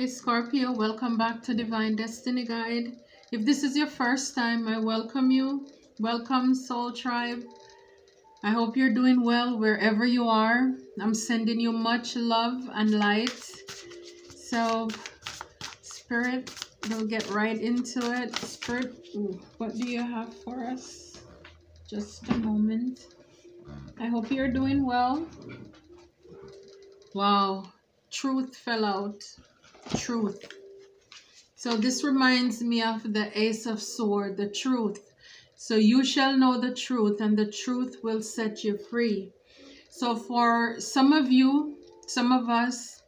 Hey Scorpio, welcome back to Divine Destiny Guide. If this is your first time, I welcome you. Welcome, Soul Tribe. I hope you're doing well wherever you are. I'm sending you much love and light. So, Spirit, we'll get right into it. Spirit, what do you have for us? Just a moment. I hope you're doing well. Wow, truth fell out. Truth. So this reminds me of the Ace of Swords, the truth. So you shall know the truth, and the truth will set you free. So for some of you, some of us,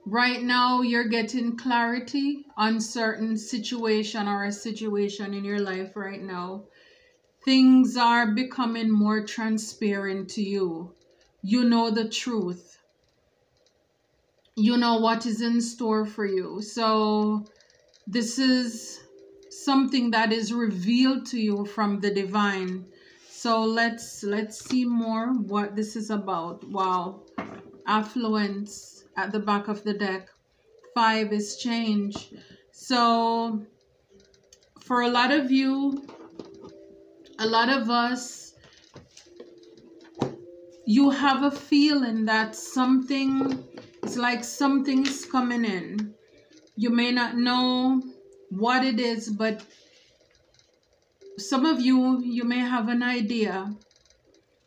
right now you're getting clarity on certain situation or a situation in your life right now. Things are becoming more transparent to you. You know the truth. You know what is in store for you. So this is something that is revealed to you from the divine. So let's see more what this is about. Wow. Affluence at the back of the deck. 5 is change. So for a lot of you, a lot of us, you have a feeling that it's like something is coming in. You may not know what it is, but some of you may have an idea.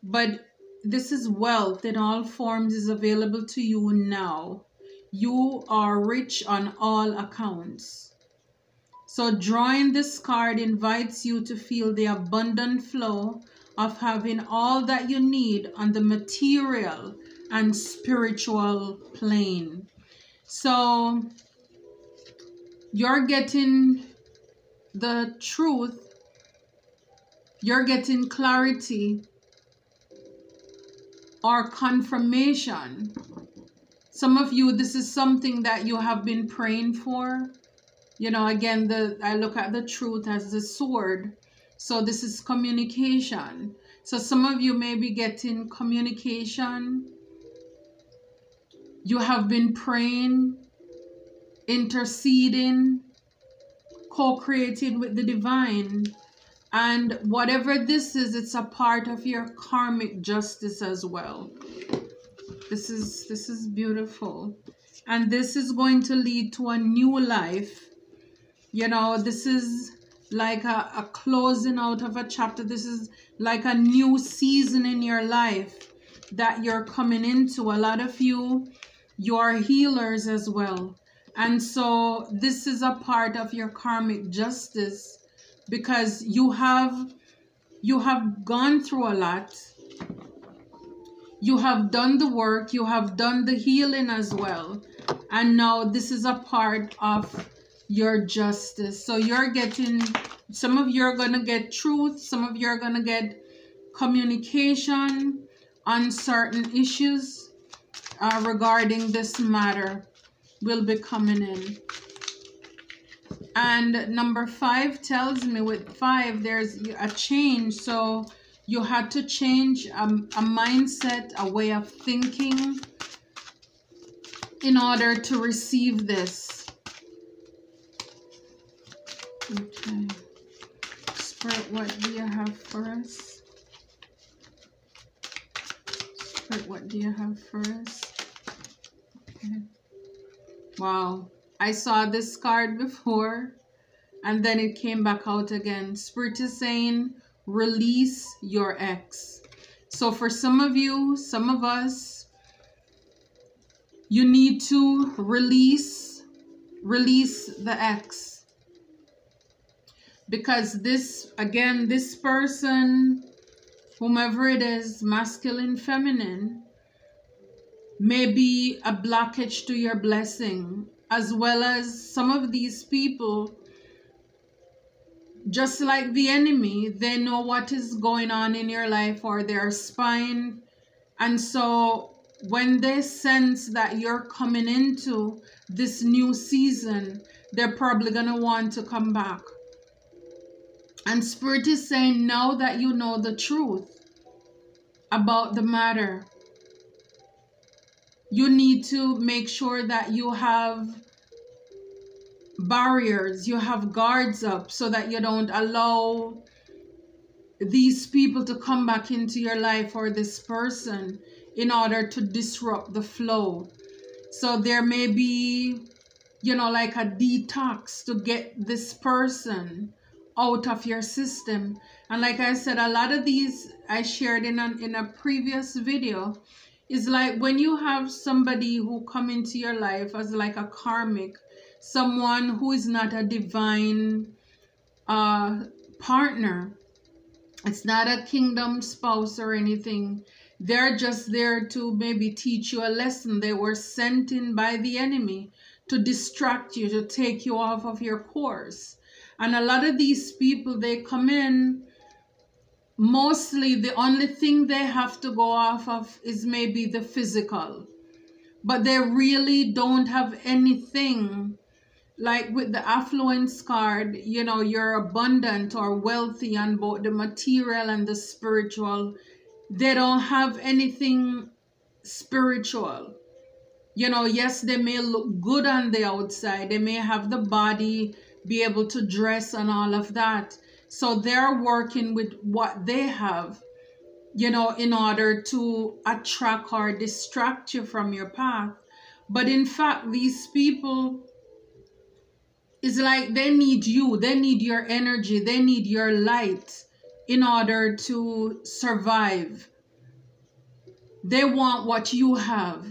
But this is wealth in all forms is available to you now. You are rich on all accounts. So drawing this card invites you to feel the abundant flow of having all that you need on the material and spiritual plane. So you're getting the truth, you're getting clarity or confirmation. Some of you, this is something that you have been praying for. You know, again, I look at the truth as the sword. So this is communication. So some of you may be getting communication. You have been praying, interceding, co-creating with the divine. And whatever this is, it's a part of your karmic justice as well. This is beautiful. And this is going to lead to a new life. You know, this is like a closing out of a chapter. This is like a new season in your life that you're coming into. A lot of you are healers as well. And so this is a part of your karmic justice because you have gone through a lot. You have done the work. You have done the healing as well. And now this is a part of your justice. So you're getting, some of you are going to get truth. Some of you are going to get communication on certain issues regarding this matter will be coming in. And number 5 tells me with 5 there's a change. So you had to change a mindset, a way of thinking in order to receive this. Okay. Spirit, what do you have for us? Spirit, what do you have for us? Okay. Wow. I saw this card before and then it came back out again. Spirit is saying, release your ex. So for some of you, some of us, you need to release the ex. Because this, again, this person, whomever it is, masculine, feminine, may be a blockage to your blessing. As well as some of these people, just like the enemy, they know what is going on in your life or they're spying. And so when they sense that you're coming into this new season, they're probably going to want to come back. And Spirit is saying, now that you know the truth about the matter, You need to make sure that you have barriers, you have guards up, so that you don't allow these people to come back into your life, or this person, in order to disrupt the flow. So there may be, you know, like a detox to get this person out of your system. And like I said, a lot of these I shared in a previous video, is like when you have somebody who come into your life as like a karmic, someone who is not a divine partner. It's not a kingdom spouse or anything. They're just there to maybe teach you a lesson. They were sent in by the enemy to distract you, to take you off of your course. And a lot of these people, they come in, mostly the only thing they have to go off of is maybe the physical. But they really don't have anything. Like with the affluence card, you know, you're abundant or wealthy on both the material and the spiritual. They don't have anything spiritual. You know, yes, they may look good on the outside. They may have the body, be able to dress and all of that. So they're working with what they have, you know, in order to attract or distract you from your path. But in fact, these people, it's like they need you, they need your energy, they need your light in order to survive. They want what you have.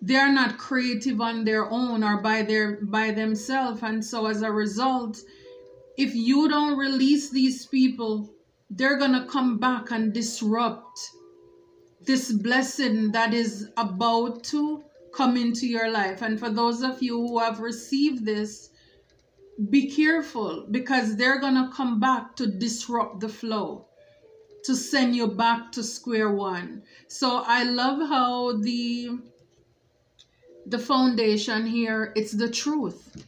They're not creative on their own or by themselves. And so as a result, if you don't release these people, they're gonna come back and disrupt this blessing that is about to come into your life. And for those of you who have received this, be careful, because they're gonna come back to disrupt the flow, to send you back to square one. So I love how the foundation here, it's the truth.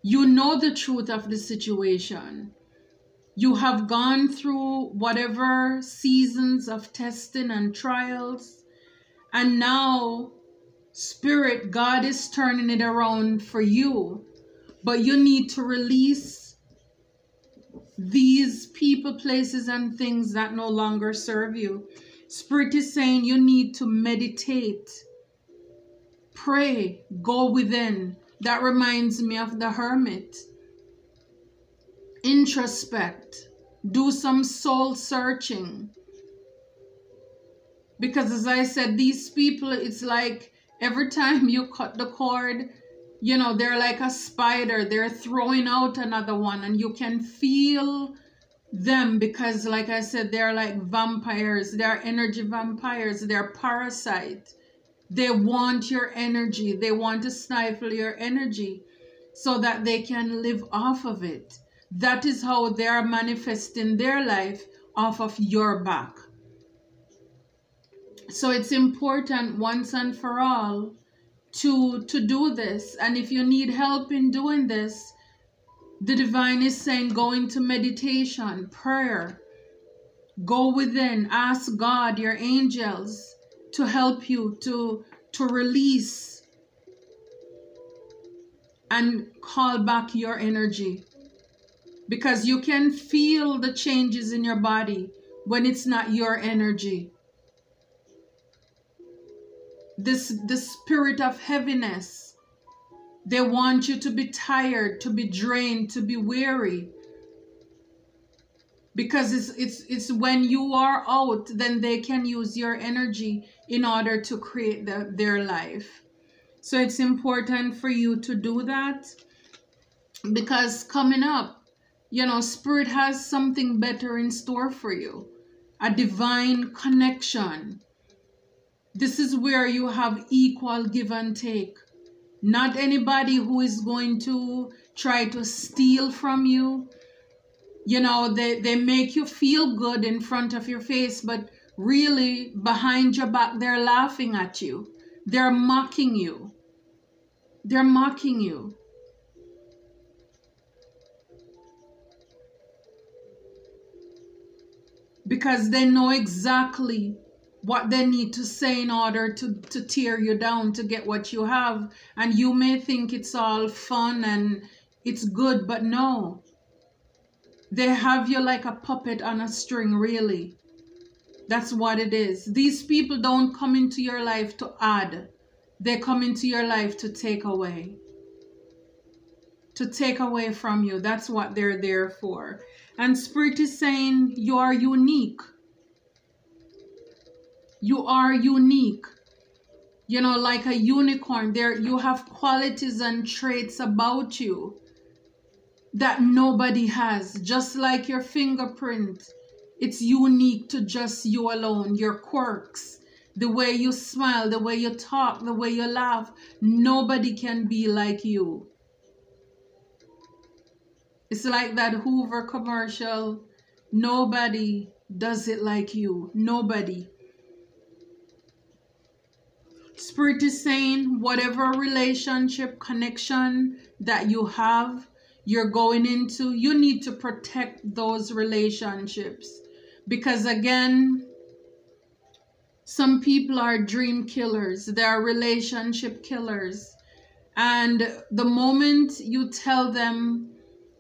You know the truth of the situation. You have gone through whatever seasons of testing and trials, and now Spirit, God is turning it around for you. But you need to release these people, places, and things that no longer serve you. Spirit is saying you need to meditate, pray, go within. That reminds me of the hermit. Introspect, do some soul searching. Because as I said, these people, it's like every time you cut the cord, you know, they're like a spider. They're throwing out another one, and you can feel them because, like I said, they're like vampires. They're energy vampires. They're parasites. They want your energy. They want to stifle your energy so that they can live off of it. That is how they are manifesting their life, off of your back. So it's important once and for all to do this. And if you need help in doing this, the divine is saying go into meditation, prayer, go within, ask God, your angels, to help you to release and call back your energy, because you can feel the changes in your body when it's not your energy. The spirit of heaviness, they want you to be tired, to be drained, to be weary. Because it's when you are out, then they can use your energy in order to create their life. So it's important for you to do that, because coming up, you know, Spirit has something better in store for you. A divine connection. This is where you have equal give and take. Not anybody who is going to try to steal from you. You know, they make you feel good in front of your face, but really behind your back, they're laughing at you. They're mocking you. They're mocking you. Because they know exactly what they need to say in order to tear you down to get what you have. And you may think it's all fun and it's good, but no. They have you like a puppet on a string, really. That's what it is. These people don't come into your life to add. They come into your life to take away. To take away from you. That's what they're there for. And Spirit is saying you are unique. You are unique. You know, like a unicorn. There, you have qualities and traits about you that nobody has. Just like your fingerprint. It's unique to just you alone. Your quirks. The way you smile. The way you talk. The way you laugh. Nobody can be like you. It's like that Hoover commercial. Nobody does it like you. Nobody. Spirit is saying whatever relationship, connection that you have, you're going into, you need to protect those relationships. Because again, some people are dream killers. They are relationship killers. And the moment you tell them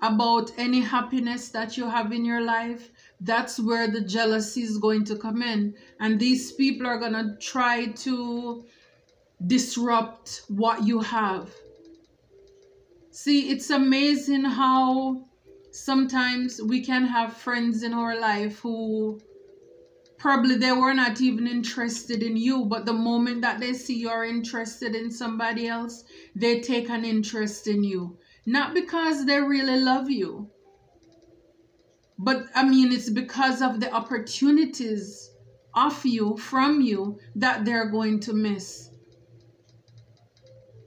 about any happiness that you have in your life, that's where the jealousy is going to come in. And these people are going to try to disrupt what you have. See, it's amazing how sometimes we can have friends in our life who probably they were not even interested in you, but the moment that they see you're interested in somebody else, they take an interest in you. Not because they really love you, but I mean, it's because of the opportunities of you, from you, that they're going to miss.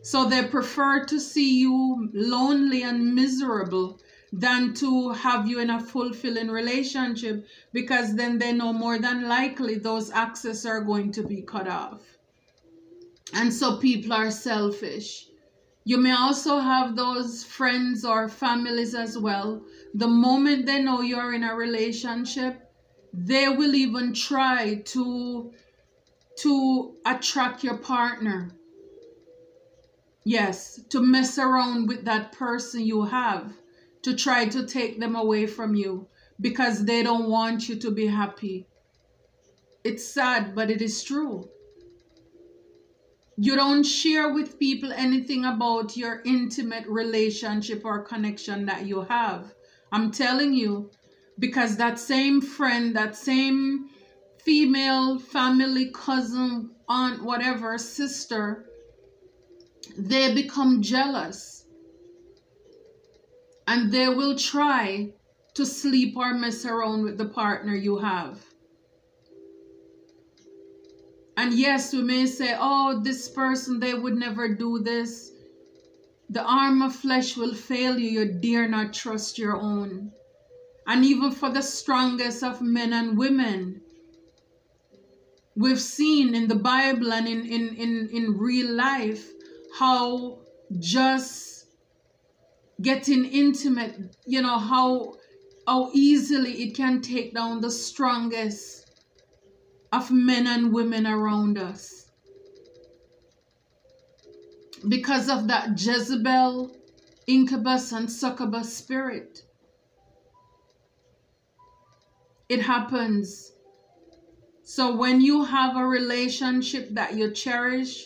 So they prefer to see you lonely and miserable than to have you in a fulfilling relationship, because then they know more than likely those access are going to be cut off. And so people are selfish. You may also have those friends or families as well. The moment they know you're in a relationship, they will even try to attract your partner. Yes, to mess around with that person you have, to try to take them away from you because they don't want you to be happy. It's sad, but it is true. You don't share with people anything about your intimate relationship or connection that you have. I'm telling you, because that same friend, that same female, family, cousin, aunt, whatever, sister, they become jealous. And they will try to sleep or mess around with the partner you have. And yes, we may say, oh, this person, they would never do this. The arm of flesh will fail you. You dare not trust your own. And even for the strongest of men and women, we've seen in the Bible and in real life how just getting intimate, you know, how easily it can take down the strongest of men and women around us. Because of that Jezebel, incubus and succubus spirit. It happens. So when you have a relationship that you cherish,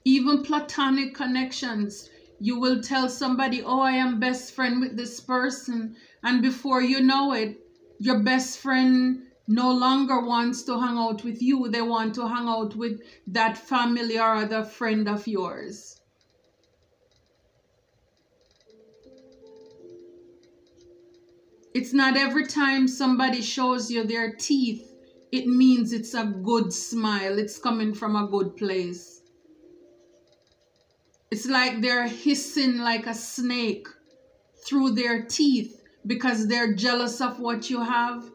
even platonic connections, you will tell somebody, oh, I am best friend with this person. And before you know it, your best friend no longer wants to hang out with you. They want to hang out with that family or other friend of yours. It's not every time somebody shows you their teeth, it means it's a good smile. It's coming from a good place. It's like they're hissing like a snake through their teeth because they're jealous of what you have.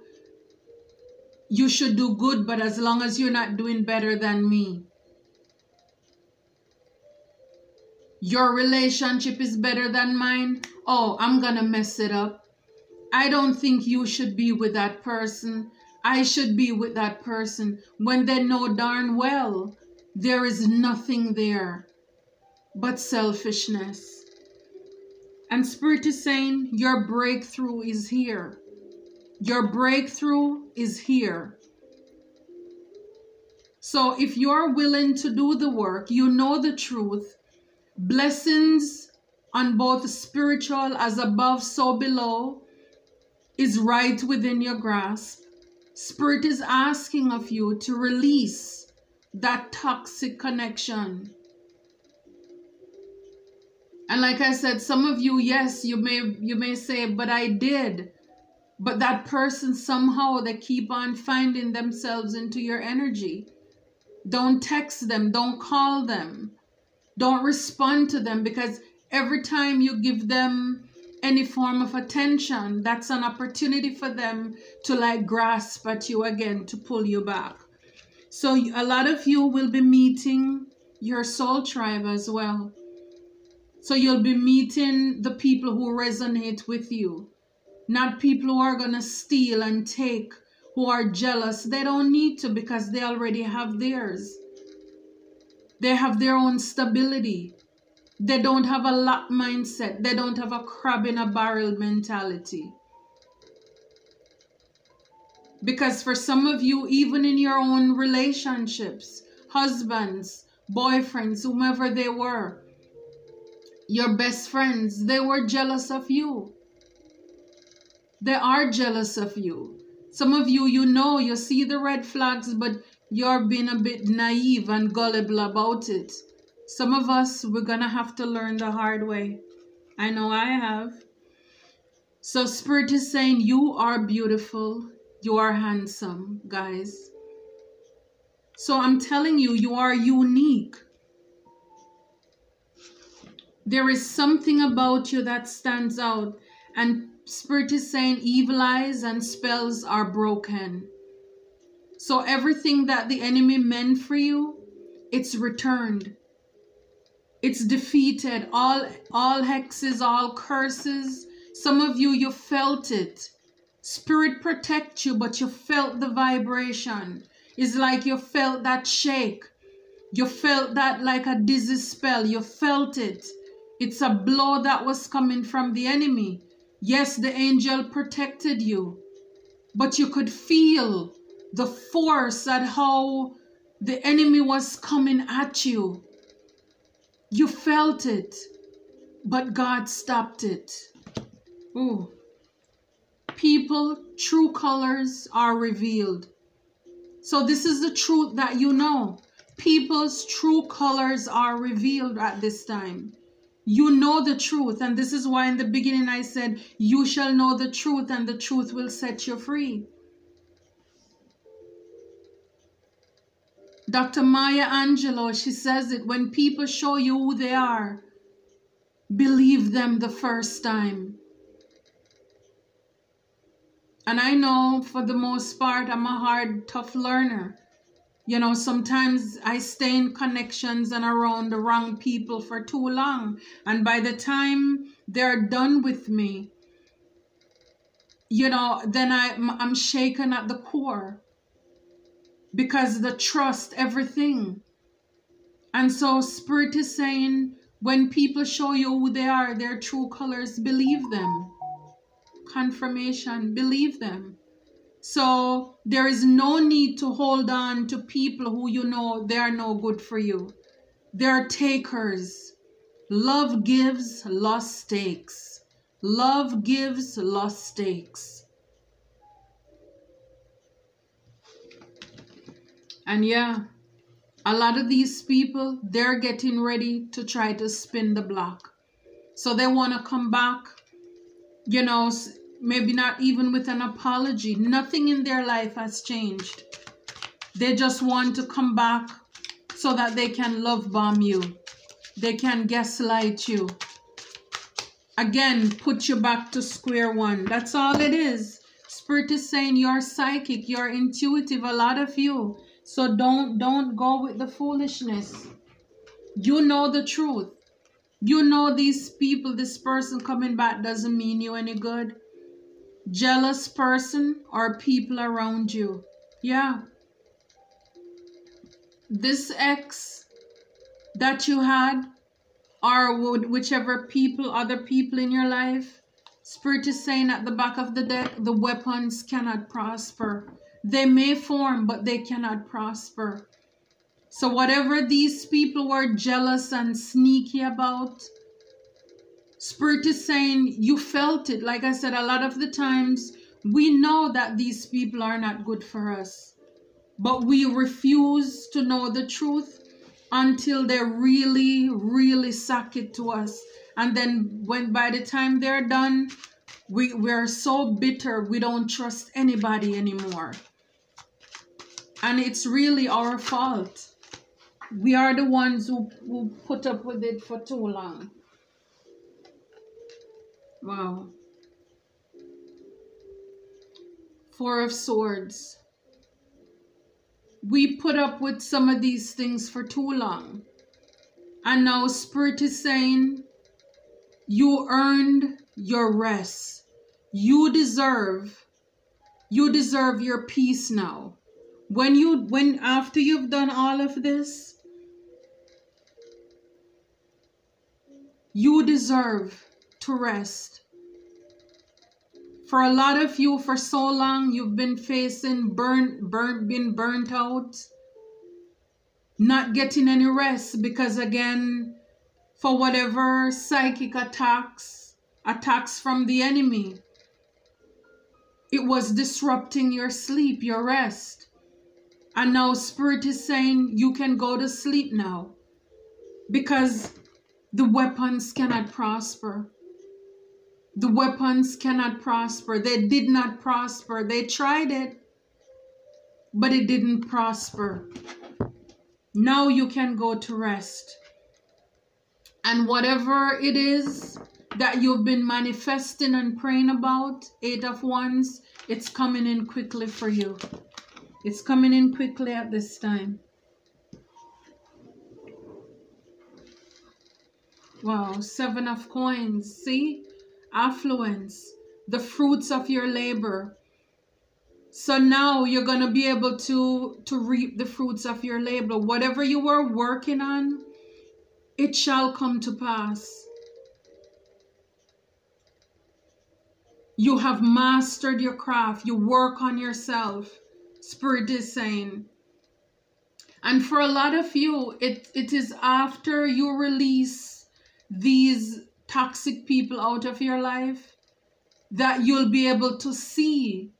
You should do good, but as long as you're not doing better than me. Your relationship is better than mine. Oh, I'm gonna mess it up. I don't think you should be with that person. I should be with that person, when they know darn well there is nothing there but selfishness. And Spirit is saying your breakthrough is here. Your breakthrough is here. So if you're willing to do the work, you know the truth, blessings on both spiritual as above, so below is right within your grasp. Spirit is asking of you to release that toxic connection. And like I said, some of you, yes, you may say, but I did. But that person somehow, they keep on finding themselves into your energy. Don't text them, don't call them, don't respond to them, because every time you give them any form of attention, that's an opportunity for them to like grasp at you again, to pull you back. So a lot of you will be meeting your soul tribe as well. So you'll be meeting the people who resonate with you, not people who are going to steal and take, who are jealous. They don't need to, because they already have theirs. They have their own stability. They don't have a lack mindset. They don't have a crab in a barrel mentality. Because for some of you, even in your own relationships, husbands, boyfriends, whomever they were, your best friends, they were jealous of you. They are jealous of you. Some of you, you know, you see the red flags, but you're being a bit naive and gullible about it. Some of us, we're going to have to learn the hard way. I know I have. So Spirit is saying you are beautiful. You are handsome, guys. So I'm telling you, you are unique. There is something about you that stands out. And Spirit is saying evil eyes and spells are broken. So everything that the enemy meant for you, it's returned. It's defeated. All hexes, all curses. Some of you, you felt it. Spirit protect you, but you felt the vibration. It's like you felt that shake. You felt that like a dizzy spell. You felt it. It's a blow that was coming from the enemy. Yes, the angel protected you, but you could feel the force at how the enemy was coming at you. You felt it, but God stopped it. Ooh. People, true colors are revealed. So this is the truth that you know. People's true colors are revealed at this time. You know the truth, and this is why in the beginning I said, you shall know the truth, and the truth will set you free. Dr. Maya Angelou, she says it, when people show you who they are, believe them the first time. And I know for the most part, I'm a hard, tough learner. You know, sometimes I stay in connections and around the wrong people for too long. And by the time they're done with me, you know, then I'm shaken at the core. Because the trust, everything. And so Spirit is saying, when people show you who they are, their true colors, believe them. Confirmation, believe them. So there is no need to hold on to people who you know they are no good for you. They are takers. Love gives, loss takes. Love gives, loss takes. And yeah, a lot of these people, they're getting ready to try to spin the block. So they want to come back, you know, maybe not even with an apology. Nothing in their life has changed. They just want to come back so that they can love bomb you. They can gaslight you. Again, put you back to square one. That's all it is. Spirit is saying you're psychic, you're intuitive, a lot of you. So don't go with the foolishness. You know the truth. You know these people, this person coming back doesn't mean you any good. jealous person or people around you. Yeah. This ex that you had, or whichever people, other people in your life, Spirit is saying at the back of the deck, the weapons cannot prosper. They may form, but they cannot prosper. So whatever these people were jealous and sneaky about, Spirit is saying you felt it. Like I said, a lot of the times we know that these people are not good for us, but we refuse to know the truth until they really, really suck it to us. And then by the time they're done, we're so bitter, we don't trust anybody anymore. And it's really our fault. We are the ones who put up with it for too long. Wow. Four of Swords. We put up with some of these things for too long. And now Spirit is saying, you earned your rest. You deserve your peace now. When after you've done all of this, you deserve to rest. For a lot of you, for so long, you've been facing been burnt out, not getting any rest because, again, for whatever psychic attacks from the enemy, it was disrupting your sleep, your rest. And now Spirit is saying you can go to sleep now because the weapons cannot prosper. The weapons cannot prosper. They did not prosper. They tried it, but it didn't prosper. Now you can go to rest. And whatever it is that you've been manifesting and praying about, Eight of Wands, it's coming in quickly for you. It's coming in quickly at this time. Wow, Seven of Coins. See? Affluence. The fruits of your labor. So now you're going to be able to reap the fruits of your labor. Whatever you were working on, it shall come to pass. You have mastered your craft. You work on yourself. Spirit is saying. And for a lot of you, it is after you release these toxic people out of your life that you'll be able to see.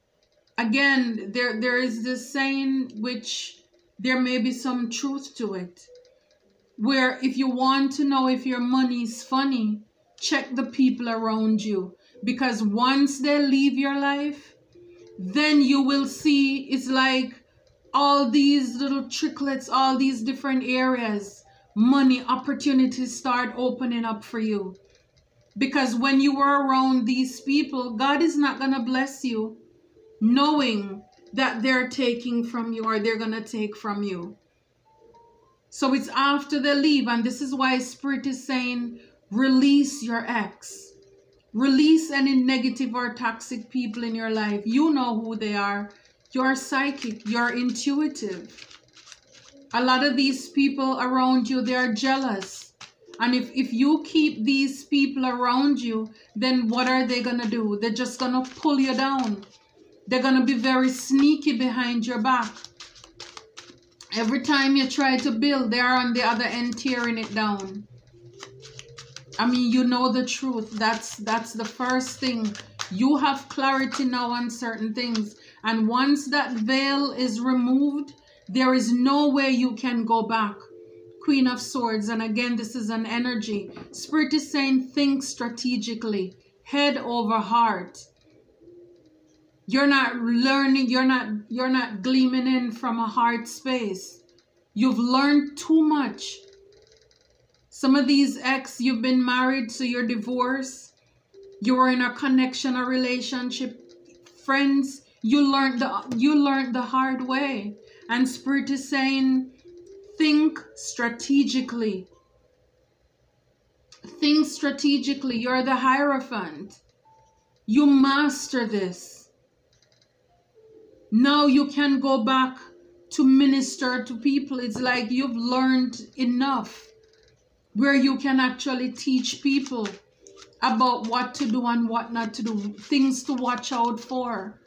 Again, there is this saying, which there may be some truth to it, where if you want to know if your money is funny, check the people around you. Because once they leave your life, then you will see it's like all these little tricklets, all these different areas, money, opportunities start opening up for you. Because when you were around these people, God is not going to bless you knowing that they're taking from you or they're going to take from you. So it's after they leave. And this is why Spirit is saying, release your ex. Release any negative or toxic people in your life. You know who they are. You're psychic. You're intuitive. A lot of these people around you, they are jealous. And if you keep these people around you, then what are they going to do? They're just going to pull you down. They're going to be very sneaky behind your back. Every time you try to build, they are on the other end tearing it down. I mean, you know the truth. That's the first thing. You have clarity now on certain things. And once that veil is removed, there is no way you can go back. Queen of Swords. And again, this is an energy. Spirit is saying, think strategically. Head over heart. You're not learning. You're not gleaming in from a heart space. You've learned too much. Some of these ex, you've been married, so you're divorced. You were in a connection, a relationship. Friends, you learned the hard way. And Spirit is saying, think strategically. Think strategically. You're the Hierophant. You master this. Now you can go back to minister to people. It's like you've learned enough where you can actually teach people about what to do and what not to do, things to watch out for.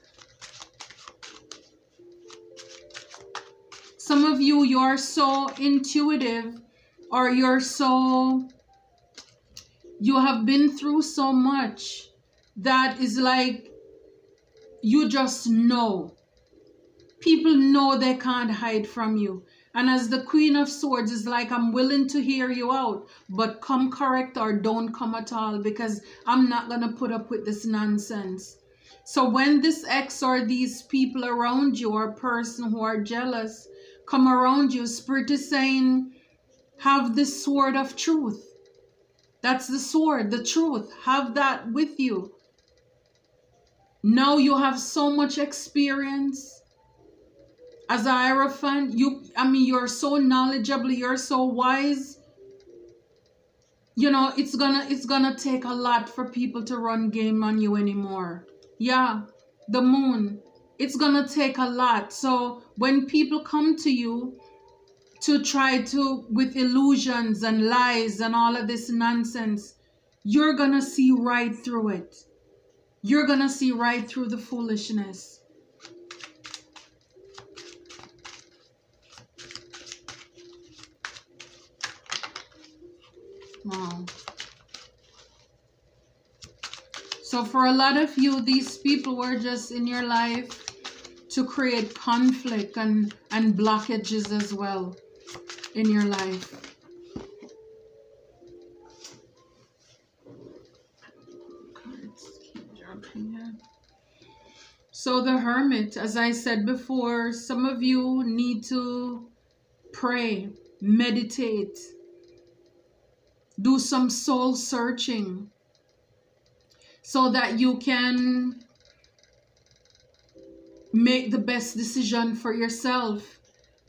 Some of you, you're so intuitive, or you have been through so much that is like you just know. People know they can't hide from you. And as the Queen of Swords is like, I'm willing to hear you out, but come correct or don't come at all, because I'm not going to put up with this nonsense. So when this ex or these people around you or person who are jealous come around you, Spirit is saying, have the sword of truth. That's the sword, the truth. Have that with you. Now you have so much experience. As a Hierophant, you're so knowledgeable, you're so wise. You know, it's gonna take a lot for people to run game on you anymore. Yeah, the Moon. It's gonna take a lot. So when people come to you to try to, with illusions and lies and all of this nonsense, you're gonna see right through it. You're gonna see right through the foolishness. Wow. So for a lot of you, these people were just in your life to create conflict and blockages as well in your life. So the Hermit, as I said before, some of you need to pray, meditate, do some soul searching so that you can make the best decision for yourself.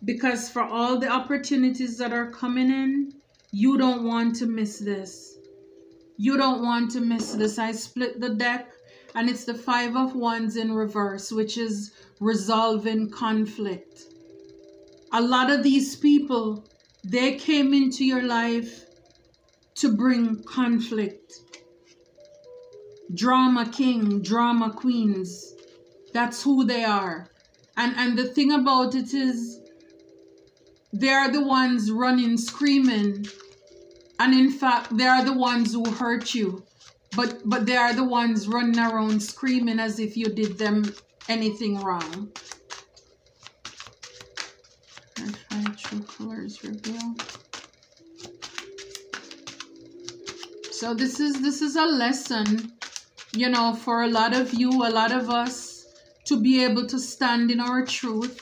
Because for all the opportunities that are coming in, you don't want to miss this. You don't want to miss this. I split the deck and it's the 5 of Wands in reverse, which is resolving conflict. A lot of these people, they came into your life to bring conflict. Drama king, drama queens. That's who they are. And the thing about it is, they are the ones running, screaming. And in fact, they are the ones who hurt you. But they are the ones running around screaming as if you did them anything wrong. True colors reveal. So this is a lesson, you know, for a lot of you, a lot of us, to be able to stand in our truth,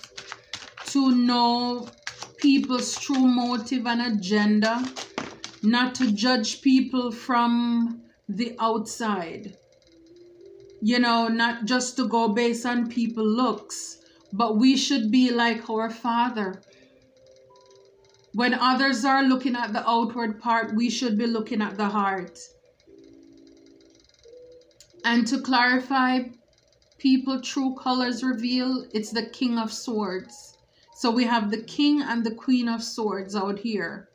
to know people's true motive and agenda, not to judge people from the outside, you know, not just to go based on people's looks, but we should be like our Father. When others are looking at the outward part, we should be looking at the heart. And to clarify, people true colors reveal, it's the King of Swords. So we have the King and the Queen of Swords out here.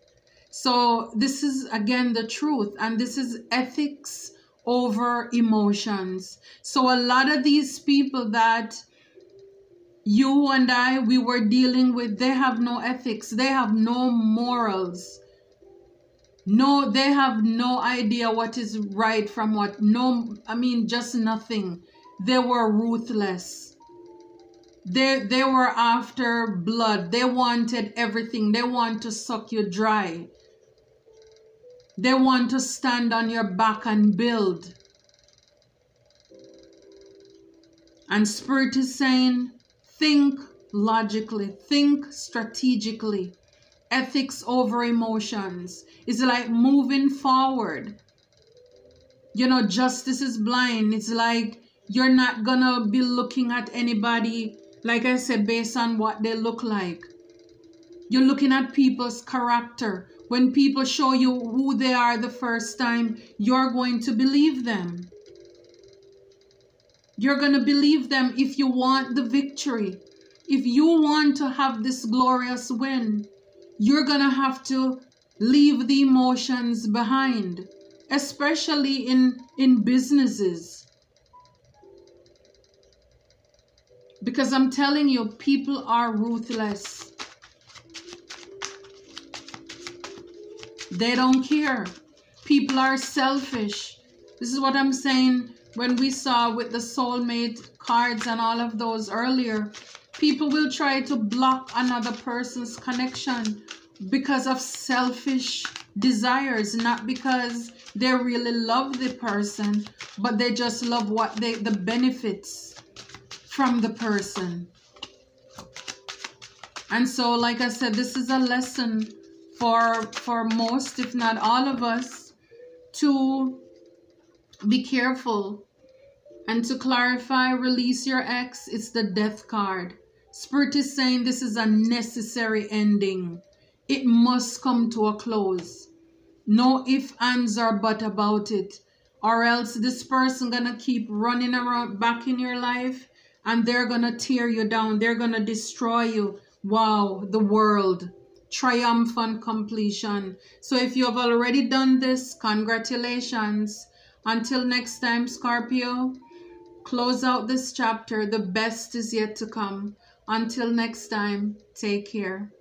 So this is again the truth, and this is ethics over emotions. So a lot of these people that you and I, we were dealing with, they have no ethics. They have no morals. No, they have no idea what is right from what. No, I mean, just nothing. They were ruthless. They were after blood. They wanted everything. They want to suck you dry. They want to stand on your back and build. And Spirit is saying, think logically, think strategically. Ethics over emotions. It's like moving forward. You know, justice is blind. It's like you're not gonna be looking at anybody, like I said, based on what they look like. You're looking at people's character. When people show you who they are the first time, you're going to believe them. You're going to believe them if you want the victory. If you want to have this glorious win, you're going to have to leave the emotions behind, especially in businesses. Because I'm telling you, people are ruthless. They don't care. People are selfish. This is what I'm saying when we saw with the soulmate cards and all of those earlier. People will try to block another person's connection because of selfish desires, not because they really love the person, but they just love the benefits from the person. And so, like I said, this is a lesson for most, if not all of us, to be careful and to clarify. Release your ex. It's the death card. Spirit is saying this is a necessary ending. It must come to a close. No ifs, ands, or buts about it. Or else this person gonna keep running around back in your life and they're gonna tear you down. They're gonna destroy you. Wow, the world. Triumphant completion. So if you have already done this, congratulations. Until next time, Scorpio, close out this chapter. The best is yet to come. Until next time, take care.